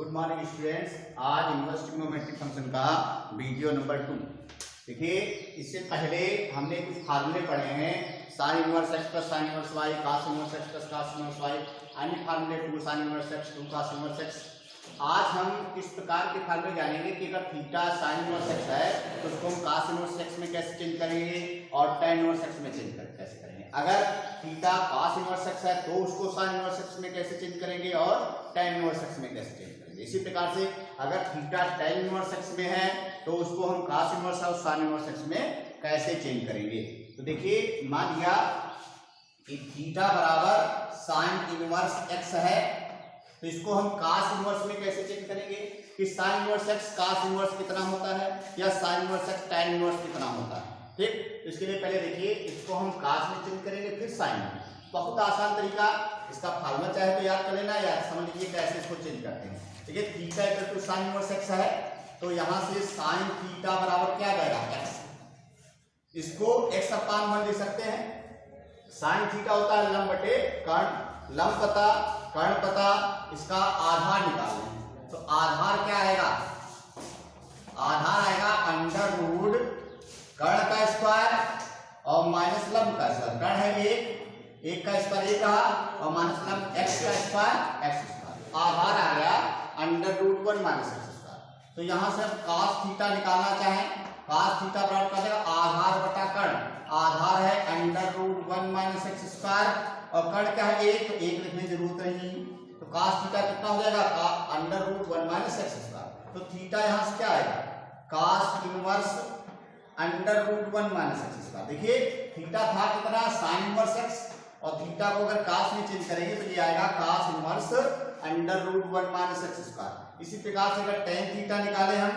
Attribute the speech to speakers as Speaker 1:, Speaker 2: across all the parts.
Speaker 1: Good morning students. आज inverse trigonometric function का video number 2। देखिए, इससे पहले हमने कुछ फार्मूले पढ़े हैं, sine inverse x plus sine inverse y, cos inverse x plus cos inverse y, अन्य फार्मूले 2 sine inverse x 2 cos inverse x. आज हम इस प्रकार के फार्मूले जानेंगे कि अगर थीटा साइन इनवर्स एक्स है तो उसको हम कास इनवर्स एक्स में कैसे चेंज करेंगे और tan इनवर्स एक्स में चेंज कैसे करेंगे। अगर थीटा कास इनवर्स एक्स है तो उसको साइन इनवर्स एक्स में कैसे चेंज करेंगे और tan इनवर्स एक्स में कैसे चेंज करेंगे। इसी प्रकार से अगर थीटा tan इनवर्स एक्स में है तो उसको हम कास इनवर्स और साइन इनवर्स एक्स में कैसे चेंज करेंगे। तो देखिए, मान लिया कि थीटा बराबर साइन इनवर्स एक्स है तो इसको हम कास इनवर्स में कैसे चेंज करेंगे कि साइन इनवर्स एक्स कास इनवर्स कितना होता है या sign inverse x tan inverse कितना होता है। ठीक, तो इसके लिए पहले देखिए, इसको हम कास में चेंज करेंगे फिर साइन में। बहुत आसान तरीका, इसका फार्मूला चाहे तो याद कर लेना या समझ लीजिए कैसे इसको चेंज करते हैं। देखिए, theta equal to sine inverse X है तो यहां से साइन थीटा बराबर क्या आएगा एक्स, इसको x अपान 1 लिख सकते हैं। साइन थीटा होता है लंब बटे कर्ण, लंब पता कर्ण पता, इसका आधार निकालें तो आधार क्या आएगा, आधार आएगा अंडर रूट कर्ण का स्क्वायर और माइनस लंब का स्क्वायर। कर्ण है एक का स्क्वायर 1 रहा और माइनस लंब x का स्क्वायर x स्क्वायर। आधार आ गया under root 1 minus x square. तो यहां से हम cos थीटा निकालना चाहें, cos थीटा बराबर कर देगा आधार बटा कर्ण। आधार है under root 1 minus x square और कर्ण क्या है 1, तो 1 लिखने की जरूरत नहीं। तो cos थीटा कितना हो जाएगा under root 1 minus x square. तो थीटा यहां से क्या आएगा cos inverse under root 1 minus x square. देखिए, थीटा था कितना साइन इनवर्स x और थीटा को अगर cos में चेंज करेंगे तो ये आएगा cos inverse under root 1 minus x square. इसी प्रकार से अगर tan थीटा निकाले हम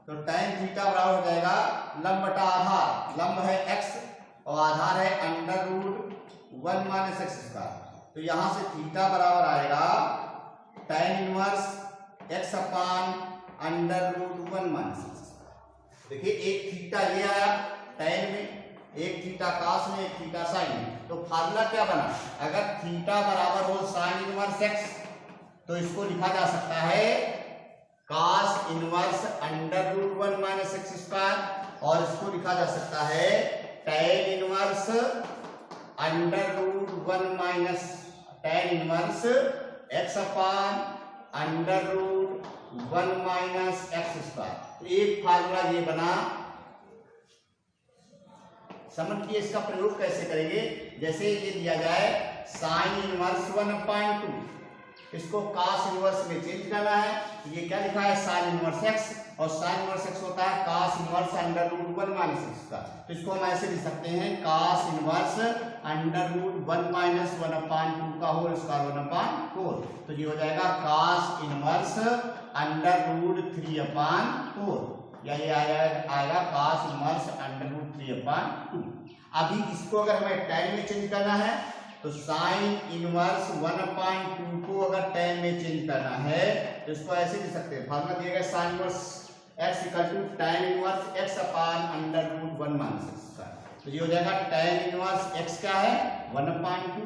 Speaker 1: तो tan थीटा बराबर हो जाएगा लंब बटा आधार, लंब है x और आधार है under root 1 minus x square. तो यहां से थीटा बराबर आएगा tan inverse x upon under root 1 minus x square. देखिए, एक थीटा ये आया tan में, एक थीटा कास में, एक थीटा साइन में। तो फार्मूला क्या बना, अगर थीटा बराबर हो साइन इनवर्स x तो इसको लिखा जा सकता है cos inverse under root 1 minus x square और इसको लिखा जा सकता है tan inverse under root 1 minus tan inverse x upon under root 1 minus x square. तो एक फार्मूला ये बना। समझिए इसका प्रयोग कैसे करेंगे। जैसे ये दिया जाए साइन इनवर्स 1/2, इसको cos इनवर्स में चेंज करना है। ये क्या लिखा है साइन इनवर्स x और साइन इनवर्स x होता है cos inverse under root 1 minus x का। तो इसको हम ऐसे लिख सकते हैं cos inverse under root 1 minus 1/2 का होल स्क्वायर 1/4। तो ये हो जाएगा cos इनवर्स अंडर रूट 3/4 या ये आएगा cos इनवर्स अंडर रूट 3/2। अभी इसको अगर हमें tan में चेंज करना है तो साइन इनवर्स 1/2 को अगर tan में चेंज करना है तो इसको ऐसे लिख सकते हैं। फार्मूला दिया गया sine inverse x equal to tan inverse x upon under root 1 minus x का। तो ये हो जाएगा tan इनवर्स x क्या है 1/2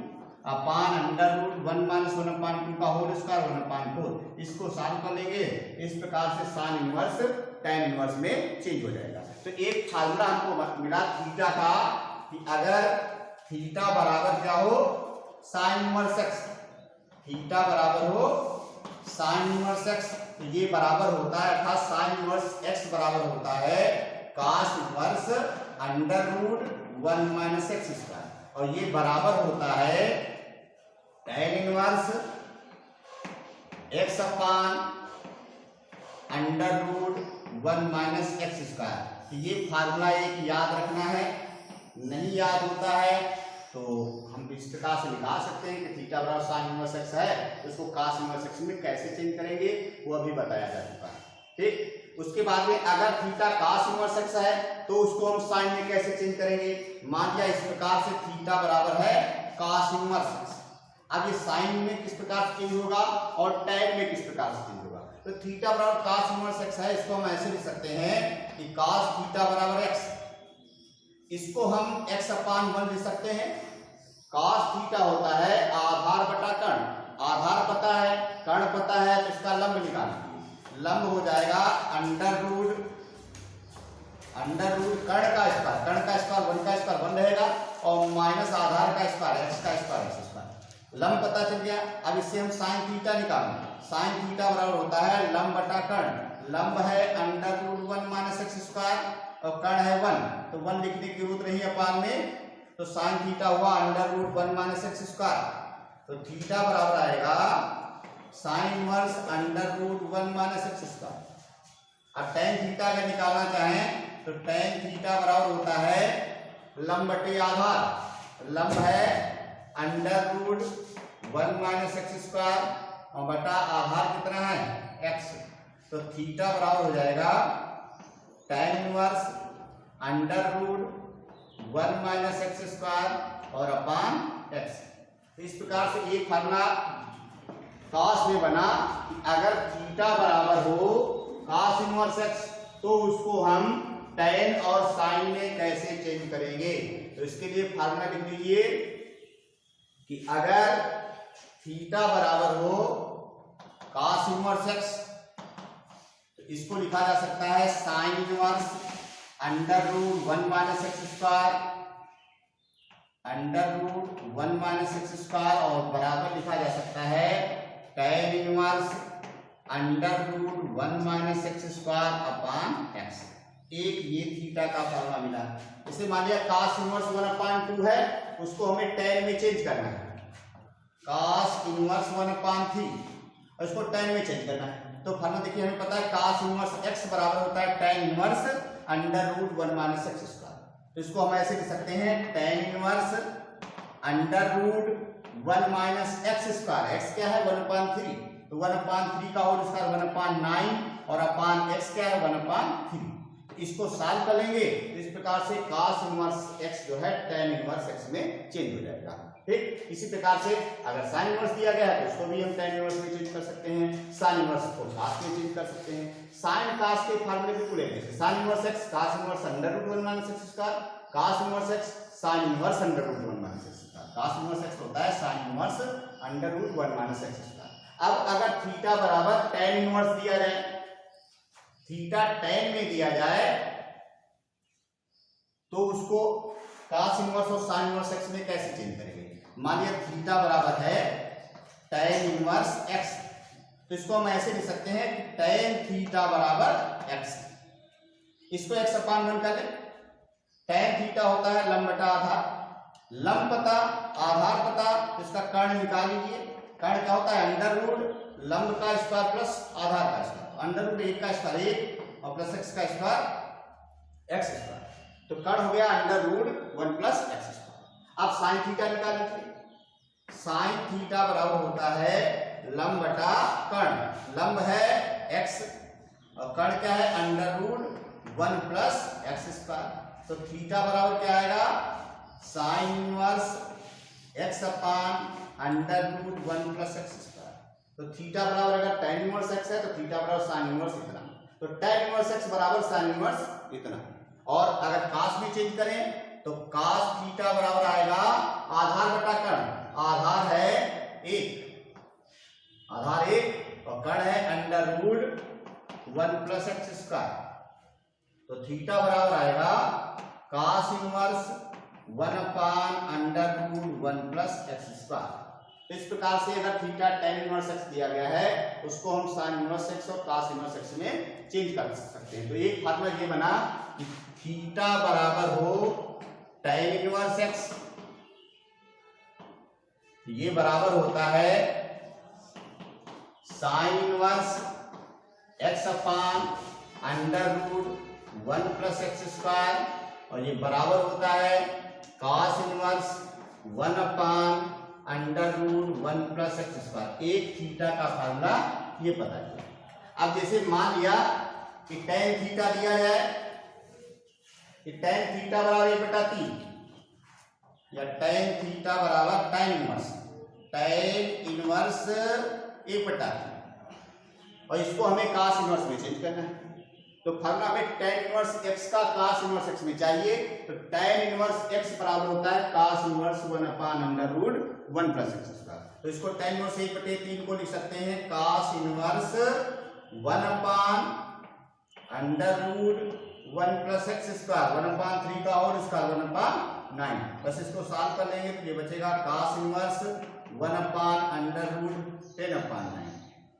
Speaker 1: अपान अंडर रूट 1 माइनस 1/2 का होल स्क्वायर 1/4। इसको सॉल्व कर लेंगे, इस प्रकार से साइन इनवर्स tan इनवर्स में चेंज हो जाएगा। तो एक फार्मूला हमको मिला थीटा का कि अगर थीटा बराबर क्या हो साइन इनवर्स x, थीटा बराबर हो साइन इनवर्स x तो ये बराबर होता है अर्थात साइन इनवर्स x बराबर होता है cos inverse under root 1 minus x square और ये बराबर होता है tan inverse x upon under root 1 minus x square. ये फार्मूला एक याद रखना है, नहीं याद होता है तो हम इस प्रकार से निकाल सकते हैं कि थीटा बराबर साइन इनवर्स x है तो इसको cos इनवर्स x में कैसे चेंज करेंगे वो अभी बताया जा चुका है। ठीक, उसके बाद में अगर थीटा cos इनवर्स x है तो उसको हम साइन में कैसे चेंज करेंगे। मान लिया इस प्रकार से थीटा बराबर है cos इनवर्स x। अब ये साइन में किस प्रकार से चेंज होगा और tan में किस प्रकार से चेंज होगा। तो थीटा बराबर cos इनवर्स x है, इसको हम ऐसे लिख सकते हैं कि cos थीटा बराबर x, इसको हम x अपान 1 लिख सकते हैं। cos थीटा होता है आधार बटा कर्ण आधार पता है, कर्ण पता है, तो इसका लंब निकालिए। लंब हो जाएगा अंडर रूट कर्ण का स्क्वायर 1 का स्क्वायर 1 रहेगा और माइनस आधार का स्क्वायर x का स्क्वायर x स्क्वायर। लंब पता चल गया। अब इससे हम साइन थीटा निकालेंगे। साइन थीटा बराबर होता है लंब बटा कर्ण। लंब है under root 1 minus x square और कर्ण है 1, तो 1 लिखने की जरूरत नहीं है अपान में, तो साइन थीटा हुआ under root 1 minus x square. तो थीटा बराबर आएगा sine inverse under root 1 minus x square. अब टेन थीटा अगर निकालना चाहें तो टेन थीटा बराबर होता है लंब बटे आधार। लंब है under root 1 minus x square और बटा आधार कितना है x, तो थीटा बराबर हो जाएगा tan inverse under root 1 minus x square और अपान x। तो इस प्रकार से एक फार्मूला cos में बना कि अगर थीटा बराबर हो cos इनवर्स x तो उसको हम tan और sin में कैसे चेंज करेंगे। तो इसके लिए फार्मूला लिख लीजिए कि अगर थीटा बराबर हो cos इनवर्स x तो इसको लिखा जा सकता है sin inverse under root 1 minus x square under root 1 minus x square और बराबर लिखा जा सकता है tan inverse under root 1 minus x square upon x। एक ये थीटा का फार्मूला मिला। इसे मान लिया cos इनवर्स 1/2 है, उसको हमें tan में चेंज करना है। cos इनवर्स 1/3 और इसको tan में चेंज करना है। तो फार्मूला देखिए हमें पता है cos इनवर्स x बराबर होता है tan inverse under root 1 minus x square. तो इसको हम ऐसे लिख सकते हैं tan inverse under root 1 minus x square. x क्या है 1/3, तो 1/3 का होल स्क्वायर 1/9 और अपान x क्या है 1/3। इसको सॉल्व कर लेंगे तो इस प्रकार से cos इनवर्स x जो है tan इनवर्स x में चेंज हो जाएगा। ठीक, इसी प्रकार से अगर sin इनवर्स दिया गया है तो उसको भी हम tan इनवर्स में चेंज कर सकते हैं, sin इनवर्स को cos में चेंज कर सकते हैं। sin cos के फार्मूले बिल्कुल एक जैसे sin inverse x cos inverse under root 1 minus x square, cos inverse x sin inverse under root 1 minus x square. cos inverse x होता है sin inverse under root 1 minus x square. अब अगर theta बराबर tan inverse दिया जाए, theta tan में दिया जाए तो उसको cos इनवर्स और sin इनवर्स x में कैसे चेंज करेंगे। मान लिया थीटा बराबर है tan इनवर्स x, तो इसको हम ऐसे लिख सकते हैं कि tan थीटा बराबर x। इसको x अपान 1 कर ले। tan थीटा होता है लंब बटा आधार। लंब पता आधार पता, तो इसका कर्ण निकाल लीजिए। कर्ण क्या होता है अंडर रूट लंब का स्क्वायर प्लस आधार का स्क्वायर। अंडर रूट 1 का स्क्वायर 1 और प्लस x का स्क्वायर x स्क्वायर, तो कर्ण हो गया under root 1 plus x square. अब साइन थीटा निकाल लीजिए। साइन थीटा बराबर होता है लंब बटा कर्ण। लंब है x और कर्ण क्या है under root 1 plus x square. तो थीटा बराबर क्या आएगा sine inverse x upon under root 1 plus x square. तो थीटा बराबर अगर tan इनवर्स x है तो थीटा बराबर साइन इनवर्स इतना, तो tan इनवर्स x बराबर साइन इनवर्स इतना। और अगर cos में चेंज करें तो cos थीटा बराबर आएगा आधार बटा कर्ण। आधार है 1, आधार 1 और कर्ण है under root 1 plus x square. तो थीटा बराबर आएगा cos inverse 1 upon under root 1 plus x square. इस प्रकार से अगर थीटा tan इनवर्स x दिया गया है उसको हम sin इनवर्स x और cos इनवर्स x में चेंज कर सकते हैं। तो एक फार्मूला ये बना कि थीटा बराबर हो tan इनवर्स x, ये बराबर होता है sin inverse x upon under root 1 plus x square और ये बराबर होता है cos inverse 1 upon under root 1 plus x square. एक थीटा का फार्मूला ये पता किया। अब जैसे मान लिया कि tan थीटा दिया जाए कि tan थीटा बराबर 1/3 या tan थीटा बराबर tan इनवर्स 1/3 और इसको हमें cos इनवर्स में चेंज करना है। तो फार्मूला में tan इनवर्स x का cos इनवर्स x में चाहिए, तो tan इनवर्स x बराबर होता है cos inverse 1 upon under root 1 plus x square. तो इसको tan इनवर्स 1/3 को लिख सकते हैं cos इनवर्स 1/√1 + x², 1/3 का और स्क्वायर 1/9। बस इसको सॉल्व कर लेंगे तो ये बचेगा cos इनवर्स 1/√10/9।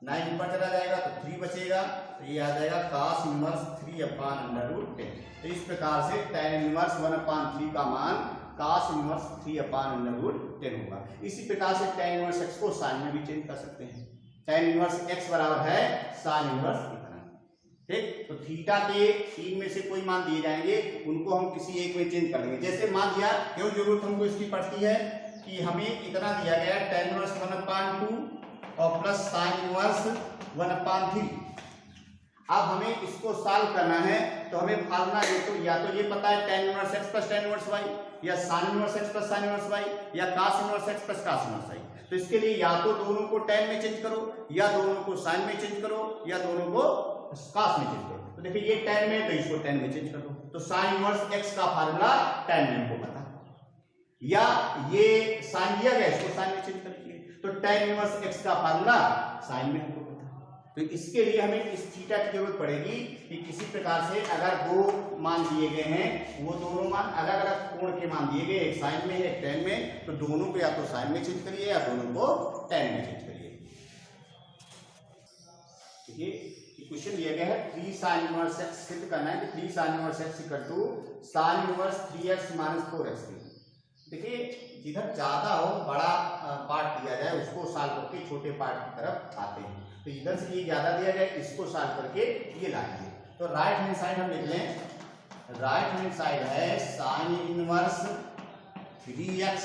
Speaker 1: 9 ऊपर चला जाएगा तो 3 बचेगा, तो ये आ जाएगा cos इनवर्स 3/√10। तो इस प्रकार से tan इनवर्स 1/3 का मान cos इनवर्स 3/√10 होगा। इसी प्रकार से tan इनवर्स x को sin में भी चेंज कर सकते हैं। tan इनवर्स x बराबर है sin इनवर्स इतना, ठीक। तो थीटा के 3 में से कोई मान दिए जाएंगे, उनको हम किसी एक में चेंज कर लेंगे। जैसे मान दिया, क्यों जरूरत हमको इसकी पड़ती है कि हमें इतना दिया गया tan इनवर्स 1/2 और प्लस sin इनवर्स 1/3। अब हमें इसको सॉल्व करना है तो हमें फार्मूला या तो ये पता है tan inverse x + tan inverse y, या sin inverse x + sin inverse y, या cos inverse x + cos inverse y। तो इसके लिए या तो दोनों को tan में चेंज करो, या दोनों को sin में चेंज करो, या दोनों को cos में चेंज करो। तो देखिए ये tan में, तो इसको tan में चेंज कर दो, तो sin इनवर्स x का फार्मूला tan में हमको पता, या ये sin दिया गया, इसको sin में चेंज करिए तो tan इनवर्स x का फार्मूला sin में हमको पता। तो इसके लिए हमें इस थीटा की जरूरत पड़ेगी कि किसी प्रकार से अगर दो मान दिए गए हैं, वो दोनों मान अलग अलग कोण के मान दिए गए, एक साइन में है एक tan में, तो दोनों को या तो साइन में चेंज करिए या दोनों को tan में चेंज करिए। ठीक है, क्वेश्चन दिया गया है 3 sin इनवर्स x सिद्ध करना है कि 3 sin inverse x = sin inverse 3x - 4x। देखिए जिधर ज्यादा हो बड़ा पार्ट दिया जाए उसको सॉल्व करके छोटे पार्ट की तरफ आते हैं। तो इधर से ये ज्यादा दिया गया, इसको सॉल्व करके ये लाएंगे। तो राइट हैंड साइड हम लिख लें, राइट हैंड साइड है sin इनवर्स 3x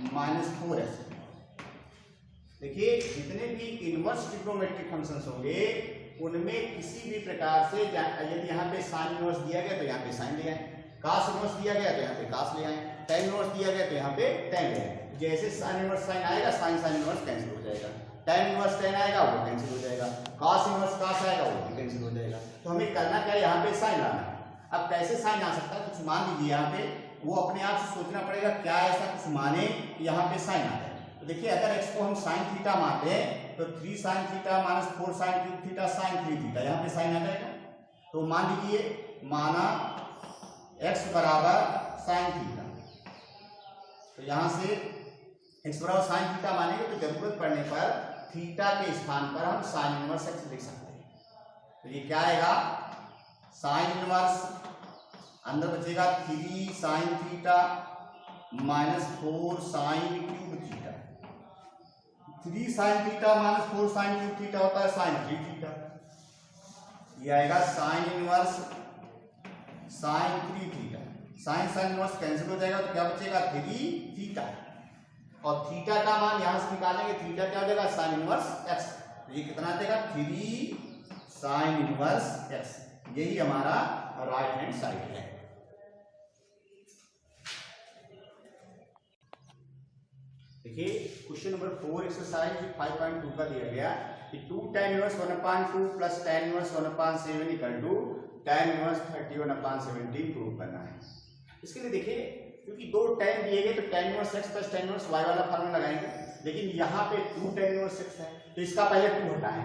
Speaker 1: - 4x। देखिए जितने भी इनवर्स ट्रिग्नोमेट्रिक फंक्शंस होंगे उनमें किसी भी प्रकार से यदि यहाँ पे sin इनवर्स दिया गया तो यहाँ पे sin ले आए, cos इनवर्स दिया गया तो यहाँ पे cos ले आए, tan इनवर्स दिया गया तो यहाँ पे tan ले आए। जैसे sin इनवर्स sin आएगा, sin इनवर्स कैंसिल हो जाएगा, tan इनवर्स tan आएगा वो कैंसिल हो जाएगा, cos इनवर्स cos आएगा वो भी कैंसिल हो जाएगा। तो हमें करना क्या है, यहाँ पे sin लाना है। अब कैसे sin आ सकता है, कुछ मान लीजिए यहाँ पे, वो अपने आप से सोचना पड़ेगा क्या ऐसा कुछ माने यहाँ पे sin आ जाए। तो देखिए अगर x को हम sin थीटा मानते हैं तो 3 sin theta - 4 sin cube theta sin 3 theta, यहाँ पे sin आ जाएगा। तो मान लीजिए माना x बराबर sin थीटा, तो यहाँ से x बराबर sin थीटा मानेंगे तो जरूरत पड़ने पर थीटा के स्थान पर हम sin इनवर्स x लिख सकते हैं। तो ये क्या आएगा, sin इनवर्स अंदर बचेगा 3 sin theta - 4 sin cube theta. 3 sin theta - 4 sin cube theta होता है sin 3 थीटा। ये आएगा sin inverse sin 3 theta. sin inverse cancel हो जाएगा तो क्या बचेगा 3 थीटा, और थीटा का मान यहां से निकालेंगे, थीटा क्या हो जाएगा sin इनवर्स x। तो ये कितना देगा 3 sin इनवर्स x। यही हमारा राइट हैंड साइड है। देखिए क्वेश्चन नंबर 4 एक्सरसाइज 5.2 का दिया गया कि 2 tan inverse 1/2 plus tan inverse 1/7 = tan inverse 31/17 prove करना है। इसके लिए देखिए क्योंकि दो tan दिए गए तो tan inverse x plus tan inverse y वाला फार्मूला लगाएंगे, लेकिन यहाँ पे 2 tan इनवर्स x है तो इसका पहले 2 हटाएं।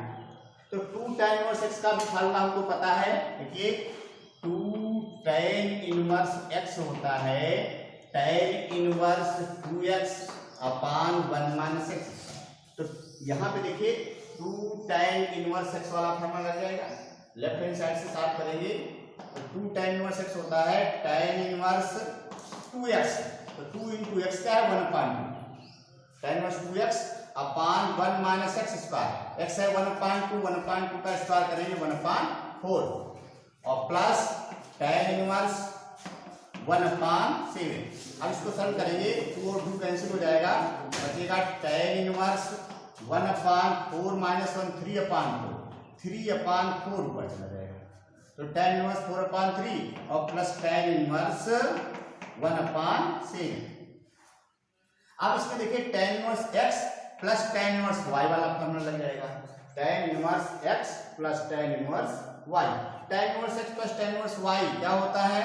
Speaker 1: तो 2 tan इनवर्स x का भी फार्मूला हमको पता है। देखिए 2 tan इनवर्स x होता है tan इनवर्स 2x अपान 1 - x। तो यहाँ पे देखिए 2 tan इनवर्स x वाला फार्मूला लग जाएगा, लेफ्ट हैंड साइड से सॉल्व करेंगे तो 2 tan इनवर्स x होता है tan इनवर्स 2x। तो 2 × x क्या है 1/2, tan इनवर्स 2x अपान 1 - x²। x है 1/2, 1/2 का स्क्वायर करेंगे 1/4 और प्लस tan इनवर्स 1/7। अब इसको सरल करेंगे 2 और 2 कैंसिल हो जाएगा, बचेगा tan इनवर्स 1/4 - 1 3/4, 3/4 ऊपर चला जाएगा। तो tan इनवर्स 4/3 और प्लस tan इनवर्स 1/7। अब इसमें देखिए tan inverse x plus tan inverse y वाला फॉर्मूला लग जाएगा, tan inverse x plus tan inverse y। tan inverse x plus tan inverse y क्या होता है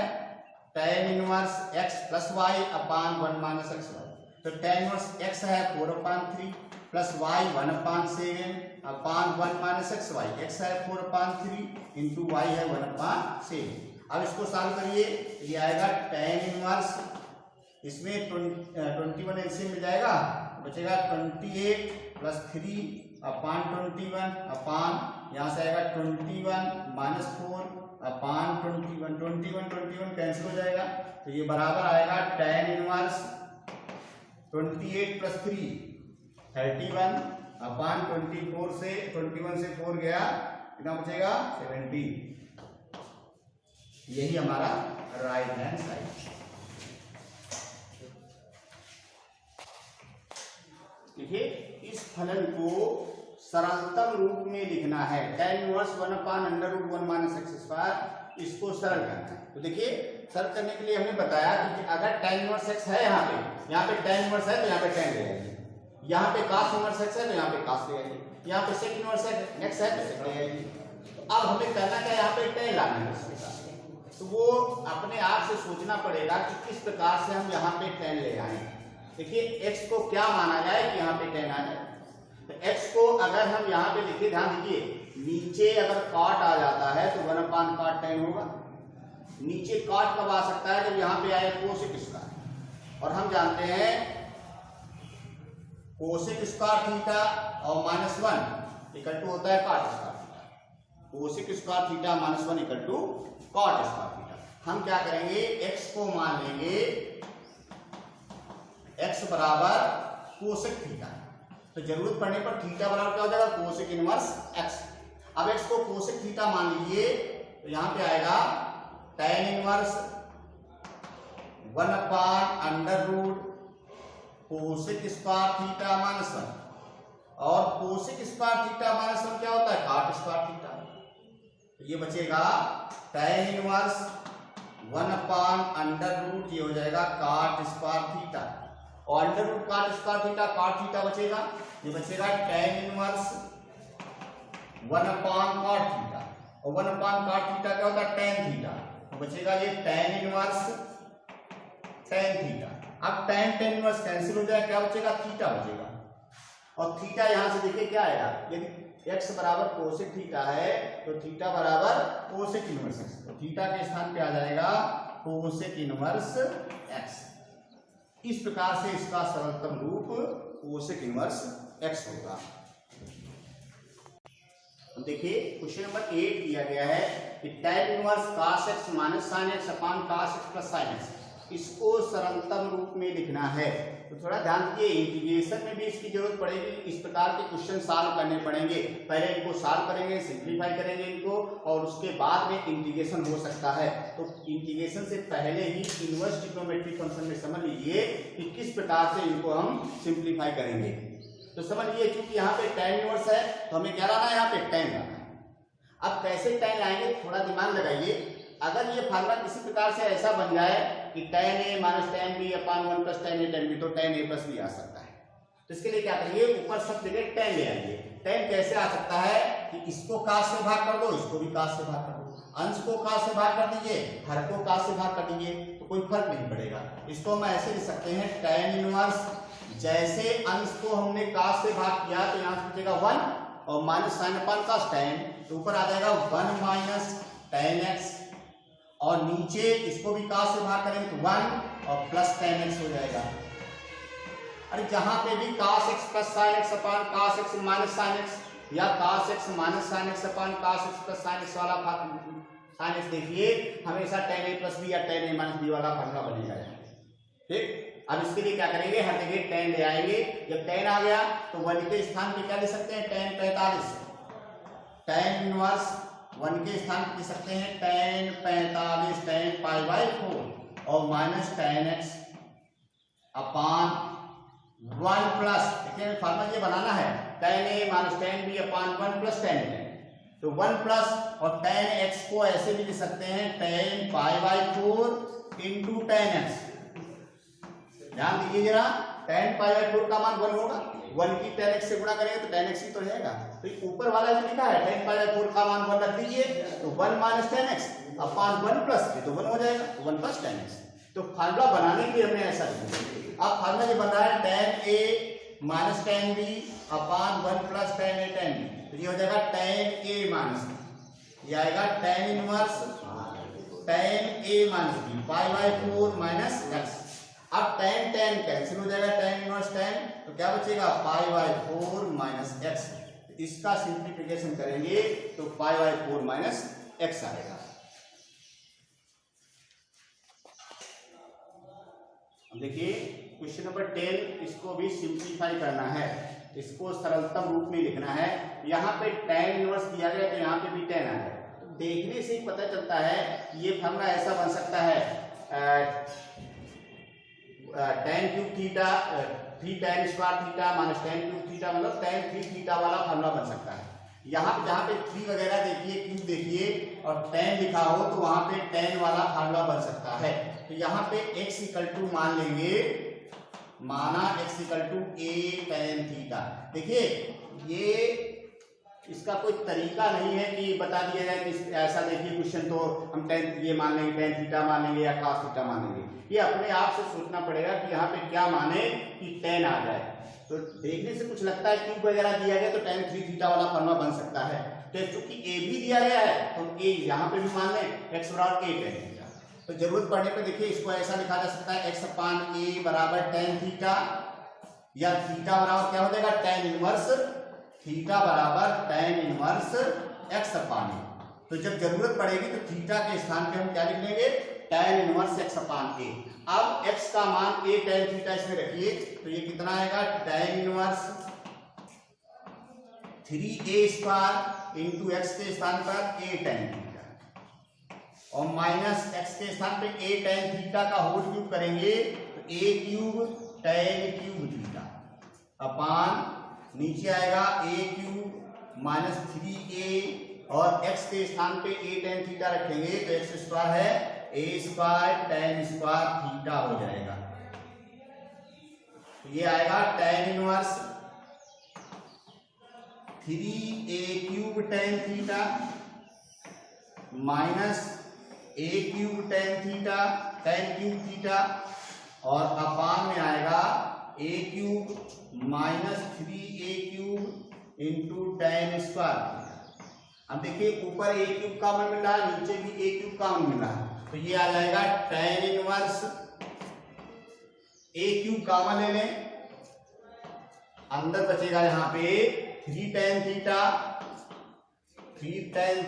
Speaker 1: tan inverse x plus y अपान 1 - x। तो tan इनवर्स x है 4/3 plus Y 1/7 अपान 1 minus x Y, x है 4/3 into Y है 1/7। अब इसको solve करिए, ये आएगा tan इनवर्स, इसमें 21 एलसीएम मिल जाएगा, बचेगा 28 प्लस 3 अपान 21 अपान यहाँ से आएगा 21 माइनस 4 अपान 21 कैंसिल हो जाएगा, तो ये बराबर आएगा tan इनवर्स 28 प्लस 3 31 अपान 21 से 4 गया, कितना बचेगा 17। यही हमारा राइट हैंड साइड। देखिए इस फलन को सरलतम रूप में लिखना है, tan inverse 1/√1 minus x square, इसको सरल करना है। तो देखिए सरल करने के लिए हमने बताया कि अगर tan इनवर्स एक्स है यहाँ पे tan इनवर्स है तो यहाँ पे tan ले आइए, यहाँ पे cos इनवर्स एक्स है तो यहाँ पे cos ले आइए, यहाँ पे sec इनवर्स एक्स है तो sec ले आइए। तो अब हमें करना क्या है, यहाँ पे tan लाना है इसके साथ, तो वो अपने आप से सोचना पड़ेगा कि किस प्रकार से हम यहाँ पे tan ले आए। देखिए x को क्या माना जाए कि यहाँ पे tan आ जाए, तो x को अगर हम यहाँ पे लिखे, ध्यान दीजिए नीचे अगर cot आ जाता है तो 1/cot tan होगा, नीचे cot कब आ सकता है, जब यहाँ पे आए कोसेक स्क्वायर, और हम जानते हैं कोसेक स्क्वायर थीटा और -1 इक्वल टू होता है cot square theta, cosec square theta -1 equal to cot square theta. हम क्या करेंगे, x को मान लेंगे x बराबर कोसेक थीटा, तो जरूरत पड़ने पर थीटा बराबर क्या हो जाएगा, कोसेक इनवर्स x। अब x को कोसेक थीटा मान लीजिए, तो यहां पे आएगा tan inverse 1/√, cosec square theta -1, और कोसेक स्क्वायर थीटा -1 क्या होता है, cot स्क्वायर थीटा। तो ये बचेगा tan इनवर्स 1/√, ये हो जाएगा cot स्क्वायर थीटा, और √cot square theta cot theta बचेगा, ये बचेगा tan इनवर्स 1/cot थीटा, और 1/cot थीटा क्या होता है, tan थीटा, तो बचेगा ये tan इनवर्स tan थीटा। अब tan इनवर्स कैंसिल हो जाएगा, क्या बचेगा, थीटा बचेगा, और थीटा यहां से देखिए क्या आएगा, यदि x बराबर कोसेक थीटा है तो थीटा बराबर कोसेक इनवर्स x, तो थीटा के स्थान पे आ जाएगा कोसेक इनवर्स x। इस प्रकार से इसका सरलतम रूप कोसेक इनवर्स x होगा। देखिए क्वेश्चन नंबर 8 दिया गया है कि tan inverse cos x minus sin x अपान cos x plus sin x, इसको सरलतम रूप में लिखना है। तो थोड़ा ध्यान दीजिए, इंटीग्रेशन में भी इसकी जरूरत पड़ेगी, इस प्रकार के क्वेश्चन सॉल्व करने पड़ेंगे। पहले इनको सॉल्व करेंगे, सिंप्लीफाई करेंगे इनको, और उसके बाद में इंटीग्रेशन हो सकता है। तो इंटीग्रेशन से पहले ही इनवर्स ट्रिग्नोमेट्रिक फंक्शन में समझ लीजिए कि किस प्रकार से इनको हम सिंप्लीफाई करेंगे। तो समझ लीजिए क्योंकि यहाँ पे tan इनवर्स है तो हमें क्या लाना है, यहाँ पे tan लाना है। अब कैसे tan लाएंगे, थोड़ा दिमाग लगाइए। अगर ये फार्मूला किसी प्रकार से ऐसा बन जाए कि tan a minus tan b upon 1 plus tan a tan b, तो tan a प्लस b आ सकता है। तो इसके लिए क्या करिए, ऊपर सब जगह tan ले आइए। tan कैसे आ सकता है कि इसको cos से भाग कर दो, इसको भी cos से भाग कर दो, अंश को cos से भाग कर दीजिए, हर को cos से भाग कर दीजिए, तो कोई फर्क नहीं पड़ेगा। इसको हम ऐसे लिख सकते हैं tan इनवर्स, जैसे अंश को हमने cos से भाग किया तो यहाँ से बचेगा 1 और माइनस sin अपान cos tan, तो ऊपर आ जाएगा 1 माइनस tan x, और नीचे इसको भी cos से भाग करेंगे तो 1 और प्लस tan x हो जाएगा। अरे जहां पे भी cos x plus sin x अपान cos x minus sin x, या cos x minus sin x अपान cos x plus sin x वाला sin x, देखिए हमेशा tan a प्लस b या tan a माइनस b वाला फॉर्मूला बनेगा। ठीक, अब इसके लिए क्या करेंगे, हर जगह tan ले आएंगे। जब tan आ गया तो 1 के स्थान पे क्या ले सकते हैं, tan 45, tan इनवर्स 1 के स्थान पे ले सकते हैं tan 45 tan π/4 और माइनस tan x अपान 1 प्लस, देखिए फॉर्मूला ये बनाना है, tan a minus tan b upon 1 plus tan a, तो 1 प्लस और tan x को ऐसे भी लिख सकते हैं tan π/4 इंटू tan x। ध्यान दीजिए जरा, tan π/4 का मान 1 होगा, 1 की tan x से गुणा करेंगे तो tan x ही तो रहेगा। तो ऊपर वाला जो लिखा है tan π/4 का मान 1 रख दीजिए, तो 1 माइनस tan x अपान 1 प्लस, ये तो 1 हो जाएगा, 1 प्लस tan x। तो फार्मूला बनाने के लिए हमने ऐसा लिखा। अब फार्मूला ये बन रहा है tan a minus tan B upon 1 plus tan A tan B, तो ये हो जाएगा टेन ए माइनस बी, ये आएगा tan inverse tan A minus B pi by 4 minus x. अब टेन टेन कैंसिल हो जाएगा, टेन इनवर्स टेन, तो क्या बचेगा पाई बाई 4 माइनस एक्स। इसका सिंप्लीफिकेशन करेंगे तो पाई बाई 4 माइनस एक्स आएगा। देखिए क्वेश्चन नंबर 10, इसको भी सिंप्लीफाई करना है, इसको सरलतम रूप में लिखना है। यहाँ पे tan इनवर्स दिया गया तो यहाँ पे भी tan आ गया, तो देखने से ही पता चलता है ये फॉर्मूला ऐसा बन सकता है tan cube theta 3 tan square theta minus tan cube theta, मतलब tan 3 थीटा वाला फॉर्मूला बन सकता है। यहाँ पे जहाँ पे 3 वगैरह देखिए क्यूब देखिए और tan लिखा हो तो वहां पे tan वाला फॉर्मूला बन सकता है। तो यहाँ पे x इक्वल टू मान लेंगे, माना x equal to a tan theta. देखिए ये इसका कोई तरीका नहीं है कि बता दिया जाए कि ऐसा देखिए क्वेश्चन तो हम tan ये मान लेंगे, tan थीटा मान लेंगे या cos थीटा मान लेंगे। ये अपने आप से सोचना पड़ेगा कि यहाँ पे क्या माने कि tan आ जाए। तो देखने से कुछ लगता है क्यूब वगैरह दिया गया तो tan 3 थीटा वाला फॉर्मूला बन सकता है। तो चूंकि a भी दिया गया है तो a यहाँ पे भी मान लें x बराबर a tan थीटा। तो जरूरत पड़ने पर देखिए इसको ऐसा लिखा जा सकता है x अपान a बराबर tan थीटा, या थीटा बराबर क्या हो जाएगा tan इनवर्स थीटा बराबर tan inverse x upon a। तो जब जरूरत पड़ेगी तो थीटा के स्थान पे हम क्या लिख लेंगे tan inverse x upon a। अब x का मान a tan थीटा इसमें रखिए तो ये कितना आएगा tan inverse 3a square into x के स्थान पर a tan थीटा और माइनस x के स्थान पे a tan थीटा का होल क्यूब करेंगे तो a cube tan cube theta upon नीचे आएगा a क्यूब माइनस 3a और x के स्थान पे a tan थीटा रखेंगे तो x स्क्वायर है a square tan square theta हो जाएगा। तो ये आएगा tan inverse 3a cube tan theta minus a cube tan theta tan cube theta और अपान में आएगा a cube minus 3a cube into tan square. अब देखिए ऊपर a क्यूब का मान मिल रहा है, नीचे भी a क्यूब का मान मिल रहा है, तो ये आ जाएगा tan inverse a cube common ले लें, अंदर बचेगा यहाँ पे 3 tan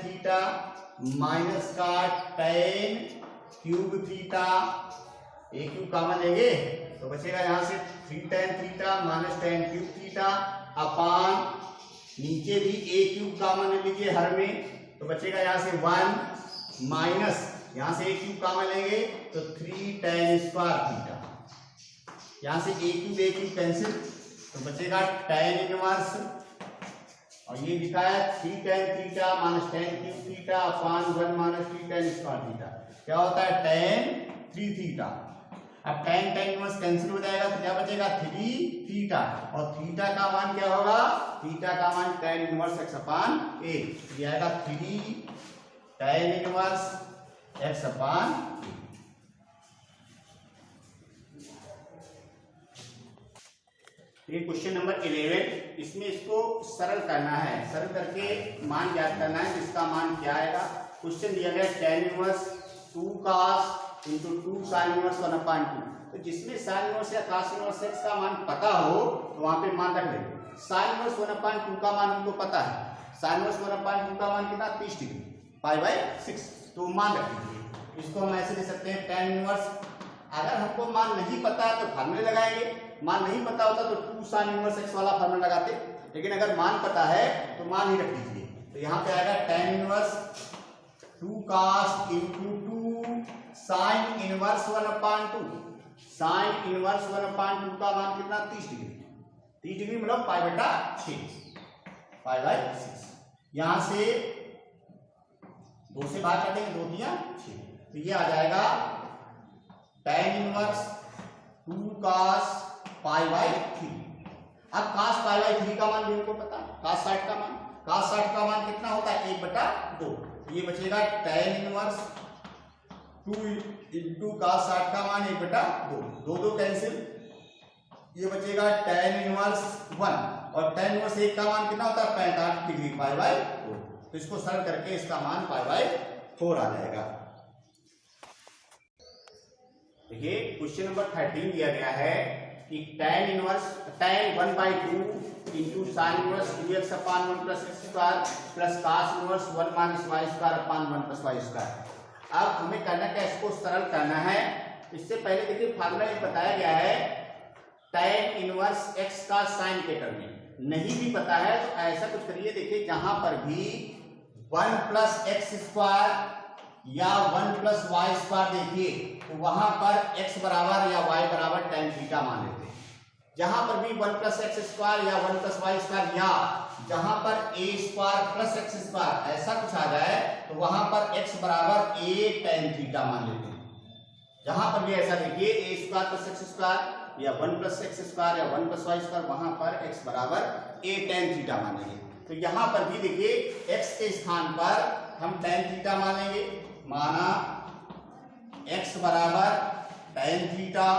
Speaker 1: थीटा माइनस का tan cube theta, a cube common लेंगे तो बचेगा यहाँ से 3 tan theta minus tan cube theta upon नीचे भी a क्यूब कॉमन ले लीजिए हर में, तो बचेगा यहाँ से 1 माइनस यहाँ से a क्यूब कॉमन लेंगे तो 3 tan स्क्वायर थीटा, यहाँ से a क्यूब कैंसिल तो बचेगा tan इनवर्स और ये लिखा है 3 tan theta minus tan cube theta upon 1 minus 3 tan square theta, क्या होता है tan 3 थीटा। अब tan इनवर्स कैंसिल हो जाएगा तो क्या बचेगा 3 थीटा और थीटा का मान क्या होगा, थीटा का मान tan inverse x upon a, ये आएगा 3 tan inverse x upon a। ये क्वेश्चन नंबर 11, इसमें इसको सरल करना है, सरल करके मान ज्ञात करना है जिसका मान क्या आएगा। क्वेश्चन दिया गया tan inverse 2 cos into 2 sin inverse 1/2, तो जिसमें sin इनवर्स या cos इनवर्स x का मान पता हो तो वहां पे मान रख लेंगे। sin इनवर्स 1/2 का मान हमको पता है, sin इनवर्स 1/2 का मान कितना 30 डिग्री π/6, तो मान रख लीजिए। इसको हम ऐसे ले सकते हैं tan इनवर्स, अगर हमको मान नहीं पता है तो फार्मूले लगाएंगे, मान नहीं पता होता तो 2 sin इनवर्स x वाला फार्मूला लगाते, लेकिन अगर मान पता है तो मान ही रख दीजिए। तो यहाँ पे आएगा tan inverse 2 cos into 2 sin inverse 1/2, sin inverse 1/2 का मान कितना 30 डिग्री, 30 डिग्री मतलब π/6, यहाँ से 2 से भाग कर देंगे, 2 दिया 6, तो ये आ जाएगा tan इनवर्स 2 cos π/3। अब cos π/3 का मान भी हमको पता, cos 60 का मान, cos 60 का मान कितना होता है 1/2, ये बचेगा tan इनवर्स 2 इंटू cos 60 का मान 1/2, 2 कैंसिल ये बचेगा tan इनवर्स 1 और tan इनवर्स 1 का मान कितना होता है 65 डिग्री π/4। तो इसको सरल करके इसका मान π/4 आ जाएगा। देखिए क्वेश्चन नंबर 13 दिया गया है कि tan 1/2 into sine inverse 2x अपान 1 plus x square plus cos inverse 1 minus y square upon 1 plus y square. अब हमें करना क्या, इसको सरल करना है। इससे पहले देखिए फार्मूला ये बताया गया है tan इनवर्स x का साइन के टर्म में। नहीं भी पता है तो ऐसा कुछ करिए, देखिए जहां पर भी 1 प्लस एक्स स्क्वायर या 1 प्लस वाई स्क्वायर देखिए तो वहां पर x बराबर या y बराबर tan थीटा मान लेते हैं। जहां पर भी 1 प्लस एक्स स्क्वायर या 1 प्लस वाई स्क्वायर या जहां पर a square plus x square ऐसा कुछ आ जाए तो वहां पर x बराबर a tan थीटा मान लेते हैं। जहां पर भी ऐसा देखिए a square plus x square या 1 प्लस एक्स स्क्वायर या 1 प्लस वाई स्क्वायर वहां पर x बराबर a tan थीटा मानेंगे। तो यहां पर भी देखिए x के स्थान पर हम tan थीटा मानेंगे। माना x बराबर tan थीटा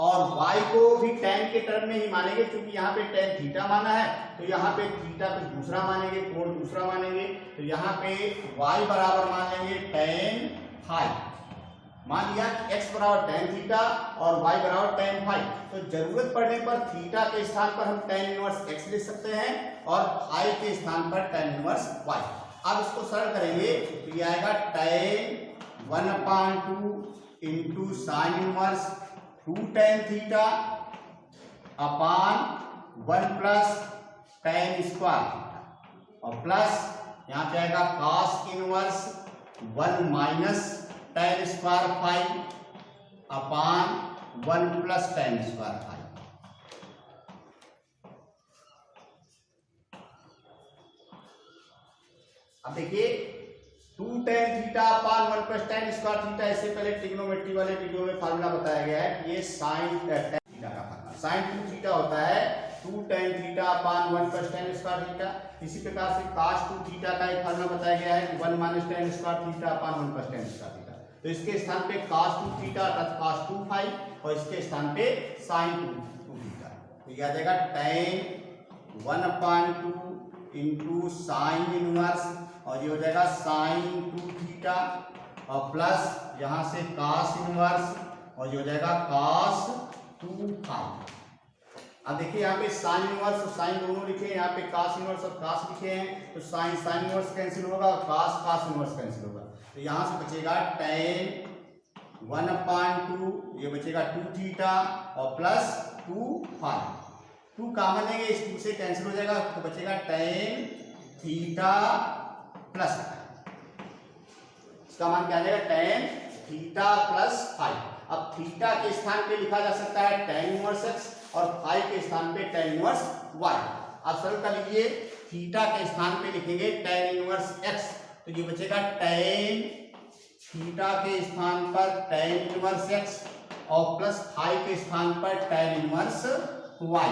Speaker 1: और y को भी tan के टर्म में ही मानेंगे, क्योंकि यहाँ पे tan थीटा माना है तो यहाँ पे थीटा कुछ दूसरा मानेंगे, कोण दूसरा मानेंगे। तो यहाँ पे y बराबर मान लेंगे tan फाई। मान लिया x बराबर tan थीटा और y बराबर tan फाई। तो जरूरत पड़ने पर थीटा के स्थान पर हम tan इनवर्स x लिख सकते हैं और फाई के स्थान पर tan इनवर्स y। अब इसको सरल करेंगे तो ये आएगा tan 1/2 into sine inverse 2 tan theta upon 1 plus tan square और प्लस यहाँ पे आएगा cos inverse 1 minus tan square phi upon 1 plus tan square phi. अब देखिए 2 tan theta upon 1 plus tan square theta, इससे पहले ट्रिग्नोमेट्री वाले वीडियो में फार्मूला बताया गया है कि ये साइन tan थीटा का फार्मूला साइन 2 थीटा होता है 2 tan theta upon 1 plus tan square theta. इसी प्रकार से cos 2 थीटा का एक फार्मूला बताया गया है कि 1 minus tan square theta upon 1 plus tan square theta. तो इसके स्थान पे cos 2 थीटा अर्थात cos 2 फाई और इसके स्थान पे sin 2 थीटा। तो यह आ जाएगा tan 1/2 इंटू साइन इनवर्स और ये हो जाएगा साइन 2 थीटा और प्लस यहां से cos इनवर्स और ये हो जाएगा cos 2 फाई। अब देखिए यहाँ पे साइन इनवर्स और साइन दोनों लिखे हैं, यहाँ पे cos इनवर्स और cos लिखे हैं तो साइन इनवर्स कैंसिल होगा और cos इनवर्स कैंसिल होगा। तो यहाँ से बचेगा tan 1/2 ये बचेगा 2 थीटा और प्लस 2 फाई। 2 कॉमन लेंगे, इस 2 से कैंसिल हो जाएगा तो बचेगा tan थीटा प्लस इसका मान क्या आ जाएगा tan थीटा प्लस फाई। अब थीटा के स्थान पे लिखा जा सकता है tan इनवर्स x और फाई के स्थान पे tan इनवर्स y। अब सरल कर लीजिए, थीटा के स्थान पे लिखेंगे tan इनवर्स x तो ये बचेगा tan थीटा के स्थान पर tan इनवर्स x और प्लस फाई के स्थान पर tan इनवर्स y।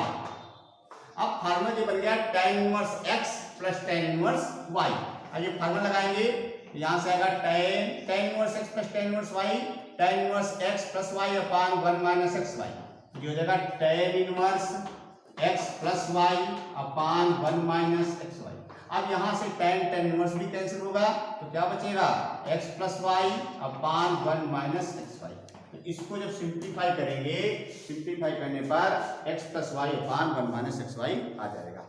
Speaker 1: अब फार्मूला जो बन गया tan inverse x plus tan inverse y। अब ये फार्मूला लगाएंगे यहां से आएगा tan inverse x plus tan inverse y tan inverse x plus y अपान 1 माइनस एक्स वाई। ये हो जाएगा tan inverse x plus y अपान 1 माइनस एक्स वाई। अब यहां से tan इनवर्स भी कैंसिल होगा तो क्या बचेगा x प्लस y अपान 1 माइनस एक्स वाई। तो इसको जब सिंप्लीफाई करेंगे, सिंप्लीफाई करने पर x प्लस y अपान 1 माइनस एक्स वाई आ जाएगा।